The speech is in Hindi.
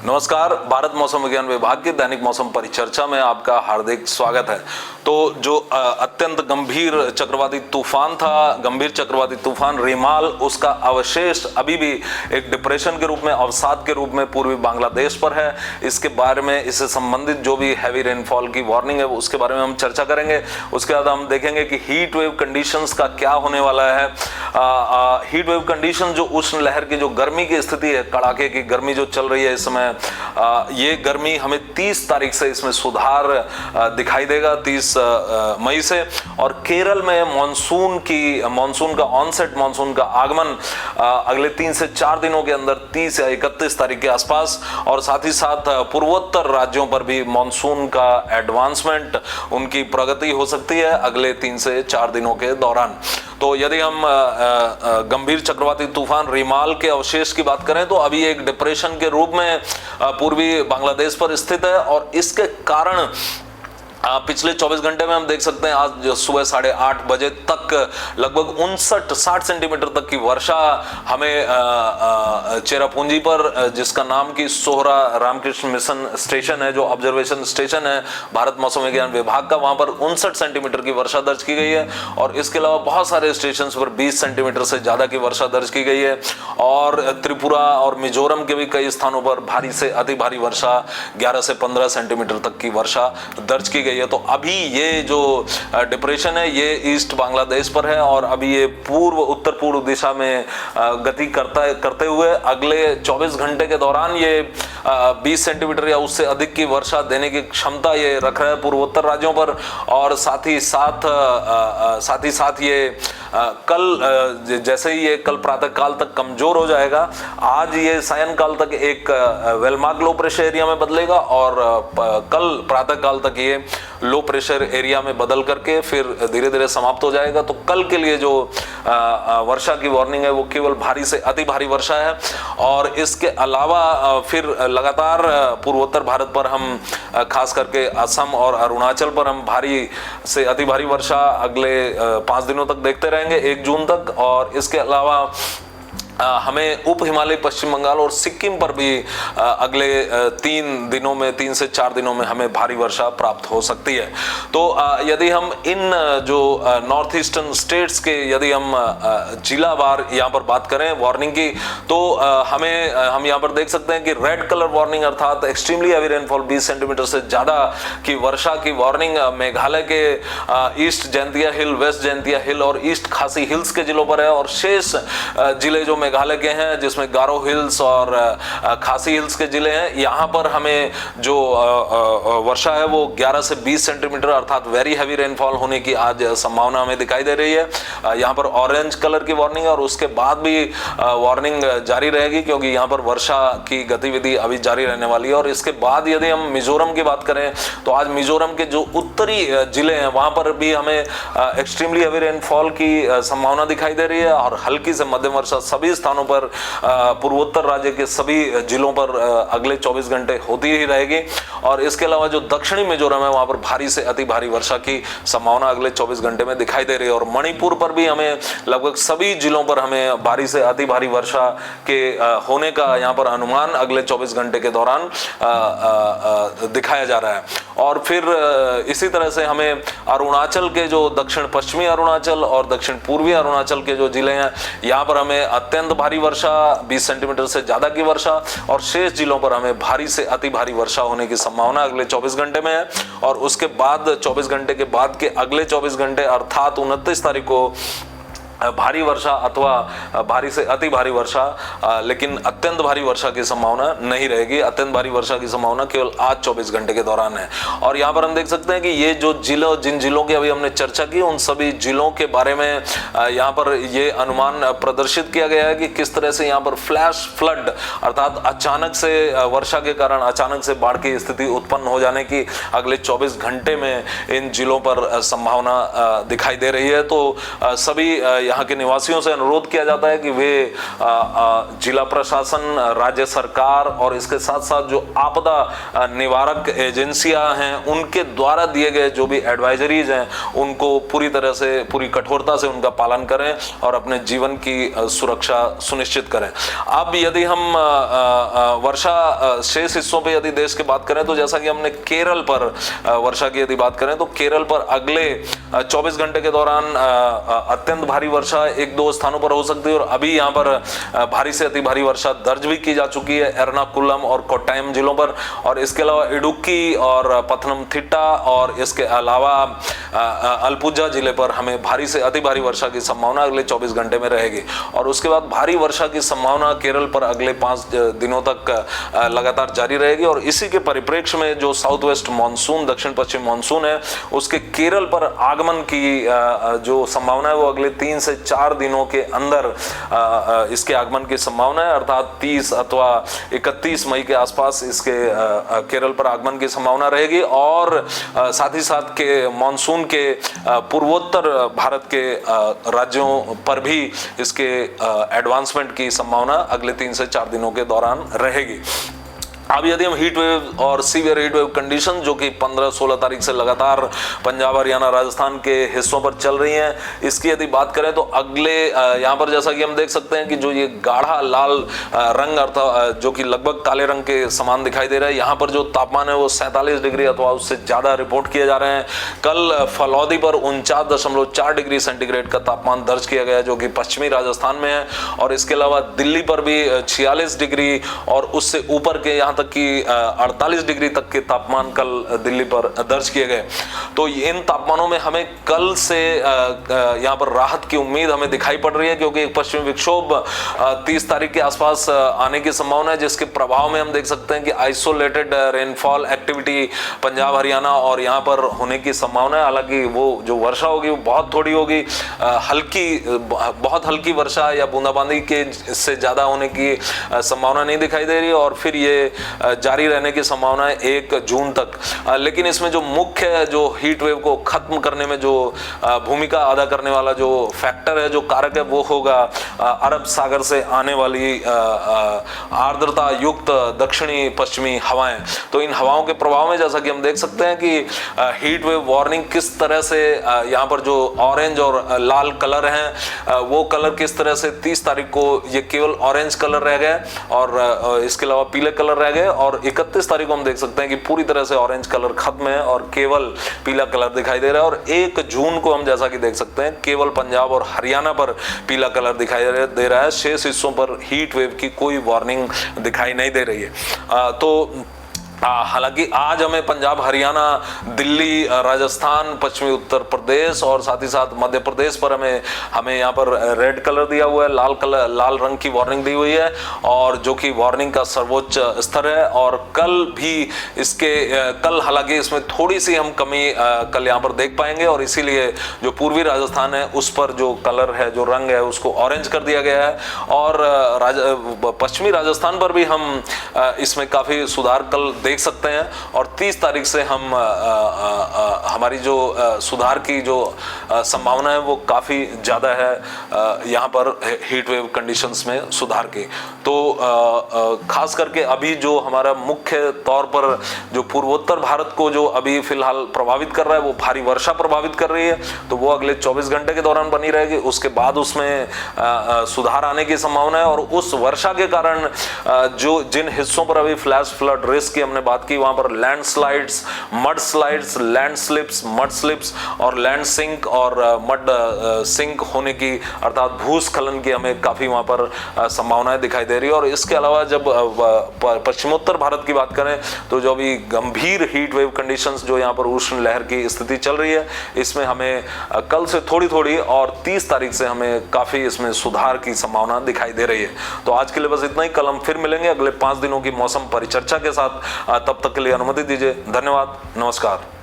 नमस्कार, भारत मौसम विज्ञान विभाग की दैनिक मौसम परिचर्चा में आपका हार्दिक स्वागत है। तो जो अत्यंत गंभीर चक्रवाती तूफान था, गंभीर चक्रवाती तूफान रिमाल, उसका अवशेष अभी भी एक डिप्रेशन के रूप में, अवसाद के रूप में पूर्वी बांग्लादेश पर है। इसके बारे में, इससे संबंधित जो भी हैवी रेनफॉल की वार्निंग है उसके बारे में हम चर्चा करेंगे। उसके बाद हम देखेंगे कि हीट वेव कंडीशंस का क्या होने वाला है। हीट वेव कंडीशन, जो उष्ण लहर की जो गर्मी की स्थिति है, कड़ाके की गर्मी जो चल रही है इस समय, ये गर्मी हमें 30 तारीख से इसमें सुधार दिखाई देगा, 30 मई से। और केरल में मानसून का ऑनसेट, मानसून का आगमन अगले 3 से 4 दिनों के अंदर 30 या 31 तारीख के आसपास। और साथ ही साथ पूर्वोत्तर राज्यों पर भी मानसून का एडवांसमेंट, उनकी प्रगति हो सकती है अगले 3 से 4 दिनों के दौरान। तो यदि हम गंभीर चक्रवाती तूफान रिमाल के अवशेष की बात करें तो अभी एक डिप्रेशन के रूप में पूर्वी बांग्लादेश पर स्थित है। और इसके कारण पिछले 24 घंटे में हम देख सकते हैं, आज सुबह 8:30 बजे तक लगभग 59-60 सेंटीमीटर तक की वर्षा हमें चेरापूंजी पर, जिसका नाम की सोहरा रामकृष्ण मिशन स्टेशन है, जो ऑब्जर्वेशन स्टेशन है भारत मौसम विज्ञान विभाग का, वहां पर 59 सेंटीमीटर की वर्षा दर्ज की गई है। और इसके अलावा बहुत सारे स्टेशन पर 20 सेंटीमीटर से ज्यादा की वर्षा दर्ज की गई है। और त्रिपुरा और मिजोरम के भी कई स्थानों पर भारी से अति भारी वर्षा, 11 से 15 सेंटीमीटर तक की वर्षा दर्ज की गई है। तो अभी ये जो डिप्रेशन है ये ईस्ट बांग्लादेश पर है और अभी ये उत्तर पूर्व दिशा में गति करते हुए अगले 24 घंटे के दौरान ये 20 सेंटीमीटर या उससे अधिक की वर्षा देने की क्षमता ये रख रहा है पूर्वोत्तर राज्यों पर। और साथ ही साथ ये कल, जैसे ही ये कल प्रातः काल तक कमजोर हो जाएगा, आज ये सायंकाल तक एक वेलमार्क लो प्रेशर एरिया में बदलेगा और कल प्रातः काल तक ये लो प्रेशर एरिया में बदल करके फिर धीरे धीरे समाप्त हो जाएगा। तो कल के लिए जो वर्षा की वार्निंग है वो केवल भारी से अति भारी वर्षा है। और इसके अलावा फिर लगातार पूर्वोत्तर भारत पर हम, खास करके असम और अरुणाचल पर हम भारी से अति भारी वर्षा अगले 5 दिनों तक देखते रहेंगे, 1 जून तक। और इसके अलावा हमें उप हिमालय पश्चिम बंगाल और सिक्किम पर भी अगले 3 से 4 दिनों में हमें भारी वर्षा प्राप्त हो सकती है। तो यदि हम इन जो नॉर्थ ईस्टर्न स्टेट्स के, यदि हम जिलावार यहाँ पर बात करें वार्निंग की, तो हम यहाँ पर देख सकते हैं कि रेड कलर वार्निंग अर्थात एक्सट्रीमली हैवी रेनफॉल 20 सेंटीमीटर से ज्यादा की वर्षा की वार्निंग मेघालय के ईस्ट जैंतिया हिल, वेस्ट जैंतिया हिल और ईस्ट खासी हिल्स के जिलों पर है। और शेष जिले जो मेघालय के हैं, जिसमें गारो हिल्स और खासी हिल्स के जिले हैं, यहाँ पर हमें जो वर्षा है वो 11 से 20 सेंटीमीटर अर्थात वेरी हैवी रेनफॉल होने की आज संभावना हमें दिखाई दे रही है। यहाँ पर ऑरेंज कलर की वार्निंग है और उसके बाद भी वार्निंग जारी रहेगी, क्योंकि यहाँ पर वर्षा की गतिविधि अभी जारी रहने वाली है। और इसके बाद यदि हम मिजोरम की बात करें तो आज मिजोरम के जो उत्तरी जिले हैं वहां पर भी हमें एक्सट्रीमली हैवी रेनफॉल की संभावना दिखाई दे रही है। और हल्की से मध्यम वर्षा सभी स्थानों पर पूर्वोत्तर राज्य के सभी जिलों पर अगले 24 घंटे होती ही रहेगी। और इसके अलावा जो दक्षिणी मिजोरम है वहां पर भारी से अति भारी वर्षा की संभावना अगले 24 घंटे में दिखाई दे रही है। और मणिपुर पर भी हमें लगभग सभी जिलों पर हमें भारी से अति भारी वर्षा के होने का यहाँ पर अनुमान अगले 24 घंटे के दौरान दिखाया जा रहा है। और फिर इसी तरह से हमें अरुणाचल के जो दक्षिण पश्चिमी अरुणाचल और दक्षिण पूर्वी अरुणाचल के जो जिले हैं, यहाँ पर हमें अत्यंत भारी वर्षा, 20 सेंटीमीटर से ज्यादा की वर्षा, और शेष जिलों पर हमें भारी से अति भारी वर्षा होने की संभावना अगले 24 घंटे में है। और उसके बाद 24 घंटे के बाद के अगले 24 घंटे अर्थात 29 तारीख को भारी वर्षा अथवा भारी से अति भारी वर्षा, लेकिन अत्यंत भारी वर्षा की संभावना नहीं रहेगी। अत्यंत भारी वर्षा की संभावना केवल आज 24 घंटे के दौरान है। और यहाँ पर हम देख सकते हैं कि ये जो जिन जिलों की अभी हमने चर्चा की, उन सभी जिलों के बारे में यहाँ पर ये अनुमान प्रदर्शित किया गया है कि किस तरह से यहाँ पर फ्लैश फ्लड अर्थात अचानक से वर्षा के कारण अचानक से बाढ़ की स्थिति उत्पन्न हो जाने की अगले 24 घंटे में इन जिलों पर संभावना दिखाई दे रही है। तो सभी यहाँ के निवासियों से अनुरोध किया जाता है कि वे जिला प्रशासन, राज्य सरकार और इसके साथ साथ जो आपदा निवारक एजेंसियां हैं उनके द्वारा दिए गए जो भी एडवाइजरीज हैं उनको पूरी तरह से, पूरी कठोरता से उनका पालन करें और अपने जीवन की सुरक्षा सुनिश्चित करें। अब यदि हम वर्षा शेष हिस्सों पे यदि देश की बात करें तो जैसा कि हमने केरल पर वर्षा की यदि बात करें तो केरल पर अगले 24 घंटे के दौरान अत्यंत भारी वर्षा 1-2 स्थानों पर हो सकती है और अभी यहाँ पर भारी से अति भारी वर्षा दर्ज भी की जा चुकी है एर्नाकुलम और कोट्टायम जिलों पर, और इसके अलावा इडुक्की और पथनमथिट्टा और इसके अलावा अल्पुझा जिले पर हमें भारी से अति भारी वर्षा की संभावना अगले 24 घंटे में रहेगी। और उसके बाद भारी वर्षा की संभावना केरल पर अगले 5 दिनों तक लगातार जारी रहेगी। और इसी के परिप्रेक्ष्य में जो साउथ वेस्ट मानसून, दक्षिण पश्चिम मानसून है, उसके केरल पर आगमन की जो संभावना है वो अगले 3 से 4 दिनों के अंदर इसके आगमन की संभावना है, अर्थात 30 अथवा 31 मई के आसपास इसके केरल पर आगमन की संभावना रहेगी। और साथ ही साथ के मानसून के पूर्वोत्तर भारत के राज्यों पर भी इसके एडवांसमेंट की संभावना अगले 3 से 4 दिनों के दौरान रहेगी। अब यदि हम हीट वेव और सीवियर हीट वेव कंडीशन जो कि 15-16 तारीख से लगातार पंजाब, हरियाणा, राजस्थान के हिस्सों पर चल रही हैं, इसकी यदि बात करें तो अगले यहाँ पर जैसा कि हम देख सकते हैं कि जो ये गाढ़ा लाल रंग अर्थात जो कि लगभग काले रंग के समान दिखाई दे रहा है, यहाँ पर जो तापमान है वो 47 डिग्री अथवा उससे ज़्यादा रिपोर्ट किए जा रहे हैं। कल फलौदी पर 49.4 डिग्री सेंटीग्रेड का तापमान दर्ज किया गया जो कि पश्चिमी राजस्थान में है, और इसके अलावा दिल्ली पर भी 46 डिग्री और उससे ऊपर के यहाँ तक कि 48 डिग्री तक के तापमान कल दिल्ली पर दर्ज किए गए। तो इन तापमानों में हमें कल से यहाँ पर राहत की उम्मीद हमें दिखाई पड़ रही है, क्योंकि एक पश्चिमी विक्षोभ 30 तारीख के आसपास आने की संभावना है, जिसके प्रभाव में हम देख सकते हैं कि isolated rainfall activity Punjab, Haryana और यहाँ पर होने की संभावना है। हालांकि वो जो वर्षा होगी वो बहुत थोड़ी होगी, बहुत हल्की वर्षा या बूंदाबांदी के से ज्यादा होने की संभावना नहीं दिखाई दे रही, और फिर ये जारी रहने की संभावना है 1 जून तक। लेकिन इसमें जो मुख्य जो हीट वेव को खत्म करने में जो भूमिका अदा करने वाला जो फैक्टर है, जो कारक है, वो होगा अरब सागर से आने वाली आर्द्रता युक्त दक्षिणी पश्चिमी हवाएं। तो इन हवाओं के प्रभाव में जैसा कि हम देख सकते हैं कि हीट वेव वार्निंग किस तरह से यहाँ पर जो ऑरेंज और लाल कलर हैं वो कलर किस तरह से 30 तारीख को ये केवल ऑरेंज कलर रह गए और इसके अलावा पीले कलर रह गए, और 31 तारीख को हम देख सकते हैं कि पूरी तरह से ऑरेंज कलर खत्म है और केवल पीला कलर दिखाई दे रहा है। और 1 जून को हम जैसा कि देख सकते हैं केवल पंजाब और हरियाणा पर पीला कलर दिखाई दे रहा है, शेष हिस्सों पर हीट वेव की कोई वार्निंग दिखाई नहीं दे रही है। तो हालांकि आज हमें पंजाब, हरियाणा, दिल्ली, राजस्थान, पश्चिमी उत्तर प्रदेश और साथ ही साथ मध्य प्रदेश पर हमें यहाँ पर रेड कलर दिया हुआ है, लाल रंग की वार्निंग दी हुई है, और जो कि वार्निंग का सर्वोच्च स्तर है। और कल हालांकि इसमें थोड़ी सी हम कमी कल यहाँ पर देख पाएंगे, और इसीलिए जो पूर्वी राजस्थान है उस पर जो कलर है, जो रंग है, उसको ऑरेंज कर दिया गया है। और पश्चिमी राजस्थान पर भी हम इसमें काफी सुधार कल देख सकते हैं, और 30 तारीख से हम हमारी जो सुधार की जो संभावना है वो काफी ज्यादा है यहाँ पर हीट वेव कंडीशंस में सुधार की। तो खास करके अभी जो हमारा मुख्य तौर पर जो पूर्वोत्तर भारत को जो अभी फिलहाल प्रभावित कर रहा है वो भारी वर्षा प्रभावित कर रही है, तो वो अगले 24 घंटे के दौरान बनी रहेगी। उसके बाद उसमें सुधार आने की संभावना है, और उस वर्षा के कारण जो जिन हिस्सों पर अभी फ्लैश फ्लड रिस्क की हमने बात की, वहां पर landslides, mud slides, land slips, mud slips और लैंड सिंक और मड सिंक होने की अर्थात भूस्खलन की हमें काफी वहां पर संभावनाएं दिखाई दे रही है। और इसके अलावा जब पश्चिमोत्तर भारत की बात करें तो जो अभी गंभीर हीट वेव कंडीशंस जो यहाँ पर उष्ण लहर की स्थिति चल रही है, इसमें हमें कल से थोड़ी और 30 तारीख से हमें काफी इसमें सुधार की संभावना दिखाई दे रही है। तो आज के लिए बस इतना ही। कल हम फिर मिलेंगे अगले 5 दिनों की मौसम परिचर्चा के साथ। तब तक के लिए अनुमति दीजिए। धन्यवाद, नमस्कार।